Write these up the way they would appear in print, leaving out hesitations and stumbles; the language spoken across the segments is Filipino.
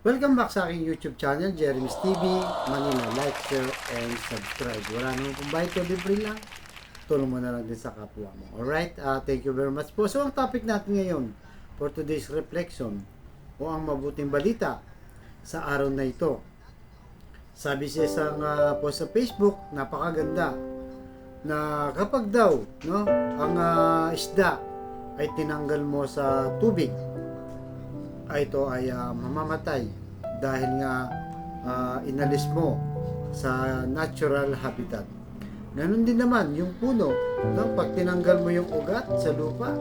Welcome back sa aking YouTube channel, Jeremy's TV, Manila. Like, share, and subscribe. Wala naman kung bayad ko, libre lang. Tulong mo na lang din sa kapwa mo. Alright, thank you very much po. So, ang topic natin ngayon for today's reflection o ang mabuting balita sa araw na ito. Sabi sa isang post sa Facebook, napakaganda, na kapag daw ang isda ay tinanggal mo sa tubig, ay ito ay mamamatay dahil nga inalis mo sa natural habitat. Ganun din naman yung puno, pag tinanggal mo yung ugat sa lupa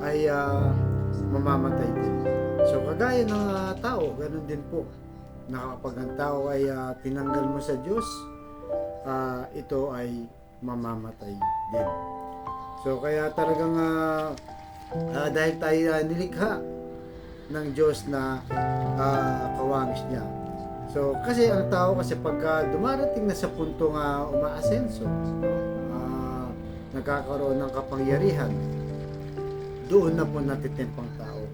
ay mamamatay din. So kagaya ng tao, ganun din po. Kapag ang tao ay tinanggal mo sa Diyos, ito ay mamamatay din. So kaya talagang dahil tayo nilikha ng Diyos na kawangis niya. So kasi ang tao kasi pagka dumarating na sa punto nga umaasenso, nagkakaroon ng kapangyarihan, doon na po natitempang tao.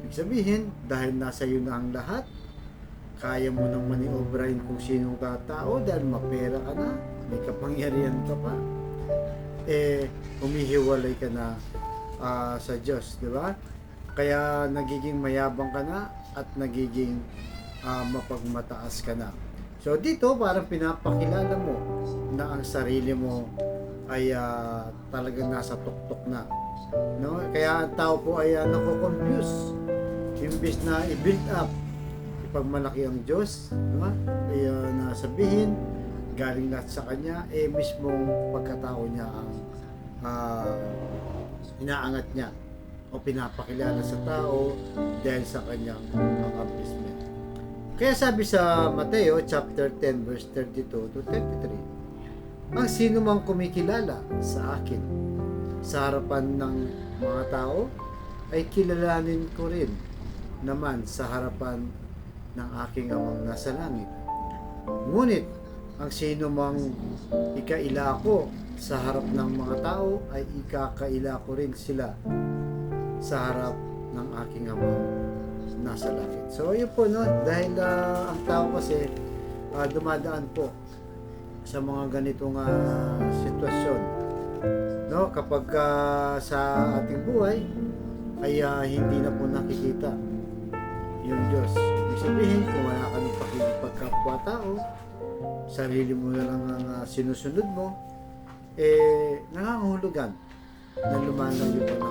Ibig sabihin, dahil nasa iyo na ang lahat, kaya mo nang maniobrahin kung sinong tao dahil mapera ka na, may kapangyarihan ka pa, humihiwalay ka na sa Diyos, di ba? Kaya nagiging mayabang ka na at nagiging mapagmataas ka na. So dito parang pinapakilala mo na ang sarili mo ay talagang nasa tuktok na. No? Kaya ang tao po ay nako-confuse. Imbis na i-build up, ipagmalaki ang Diyos, no? Na sabihin galing lahat sa Kanya, mismong pagkatao niya ang inaangat niya o pinapakilala sa tao dahil sa kanyang accomplishment. Kaya sabi sa Mateo chapter 10 verse 32 to 33, ang sino mang kumikilala sa akin sa harapan ng mga tao ay kilalanin ko rin naman sa harapan ng aking Amang nasa langit. Ngunit ang sino mang ikaila ko sa harap ng mga tao ay ikakaila ko rin sila sa harap ng aking Amang nasa langit. So yun po, dahil ang tao kasi dumadaan po sa mga ganitong sitwasyon, kapag sa ating buhay ay hindi na po nakikita yung Diyos. Ibig sabihin, kung wala ka ng pakikipagkapwa-tao, sarili mo na lang ang sinusunod mo, nangangahulugan na lumalayo ka na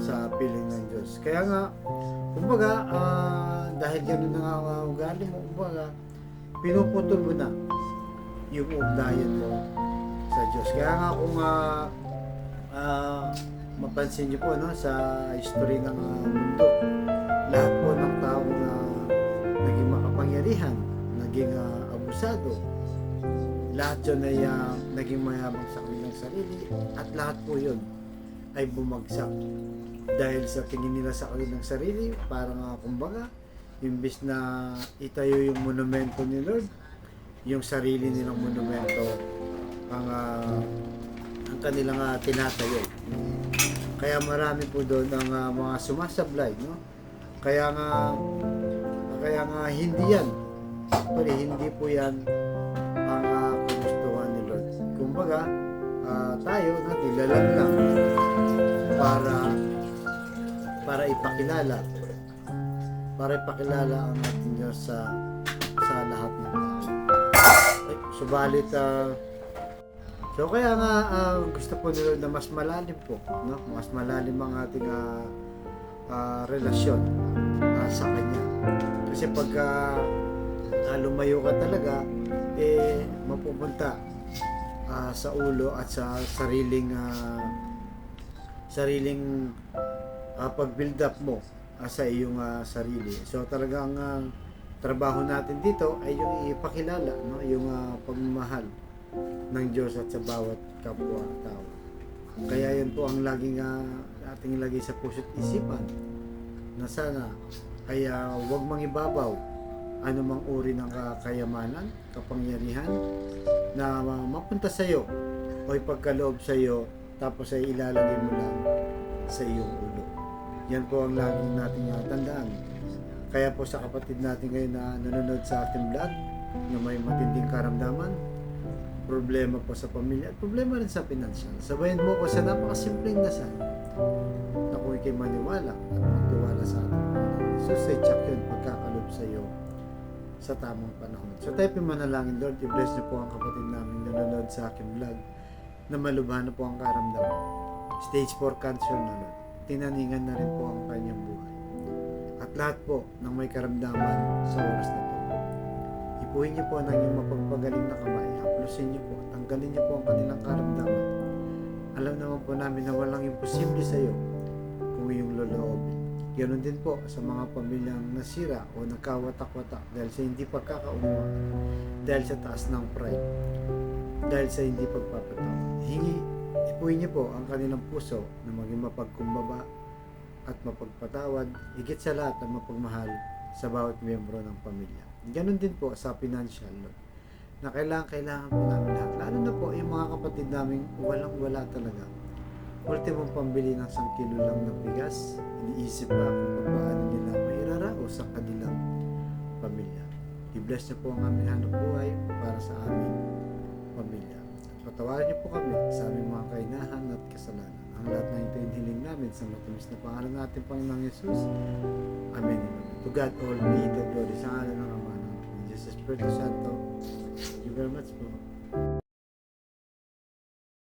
sa piling ng Diyos. Kaya nga, kumbaga, dahil gano'n na nga ugali mo, kumbaga, pinuputol mo na yung ugnayan mo sa Diyos. Kaya nga kung mapansin niyo po sa history ng mundo, lahat po ng tao na naging makapangyarihan, naging abusado, lahat yun ay naging mayabang sa kanilang sarili, at lahat po yun ay bumagsak dahil sa tingin nila sa kanilang sarili. Parang kumbaga, imbis na itayo yung monumento ni Lord, yung sarili nilang monumento ang kanilang tinatayo. Kaya marami po doon ang mga sumasablay, kaya nga hindi yan, hindi po yan ang kagustuhan ni Lord. Kumbaga, tayo nilalang lang para ipakilala ang ating Diyos sa lahat ng tao. Subalit so kaya nga gusto po nila na mas malalim po, mas malalim ang ating relasyon sa Kanya. Kasi pagka lumayo ka talaga, mapupunta sa ulo at sa sariling pag-build up mo sa iyong sarili. So talagang trabaho natin dito ay yung ipakilala, yung pagmamahal ng Diyos at sa bawat kapwa-tao. Kaya yan po ang laging ating lagay sa puso't isipan, na sana ay huwag mangibabaw anumang uri ng kayamanan, kapangyarihan na mapunta sa iyo o ipagkaloob sa iyo, tapos ay ilalagay mo lang sa iyong ulo. Yan po ang laging nating tandaan. Kaya po sa kapatid natin ngayon na nanonood sa ating vlog na may matinding karamdaman, problema po sa pamilya at problema rin sa financial. Sabayan mo ko sa napakasimpleng dasal na kung ikay maniwala at magtiwala sa ating Panginoon Jesus ay tsak yun pagkakalob sa iyo sa tamang panahon. So tayo manalangin, Lord, i-bless niyo po ang kapatid namin nanonood sa aking vlog na malubhan na po ang karamdaman. Stage 4 cancer na, Lord. Tinaningan na rin po ang kanyang buhay. At lahat po ng may karamdaman sa oras na ito. Ipuhin niyo po ang inyong mapagpagaling na kamay. Haplusin niyo po. Tanggalin niyo po ang kanilang karamdaman. Alam naman po namin na walang imposible sa iyo kung iyong loloobin. Ganon din po sa mga pamilyang nasira o nagkawatak-watak dahil sa hindi pagkakaunawaan, dahil sa taas ng pride, dahil sa hindi pagpapatawad. Ipuhin niyo po ang kanilang puso na maging mapagkumbaba at mapagpatawad, higit sa lahat ang mapagmahal sa bawat miyembro ng pamilya. Ganon din po sa financial, Lord, na kailangan po namin lahat. Lalo na po yung mga kapatid namin walang-wala talaga. Ultimong pambili ng 1 kilo lang ng bigas, iniisip pa kung paano nila mairaraos sa kanilang pamilya. I-bless niyo po ang aming hanap buhay para sa aming pamilya. Patawarin niyo po kami sa aming mga kainahan at kasalanan. Ang lahat ng ito hiling namin sa matamis na pangalan natin, Panginoong Jesus. Amen. To God all be the glory sa ngalan ng Ama ng Jesus Espiritu Santo. Thank you very much po.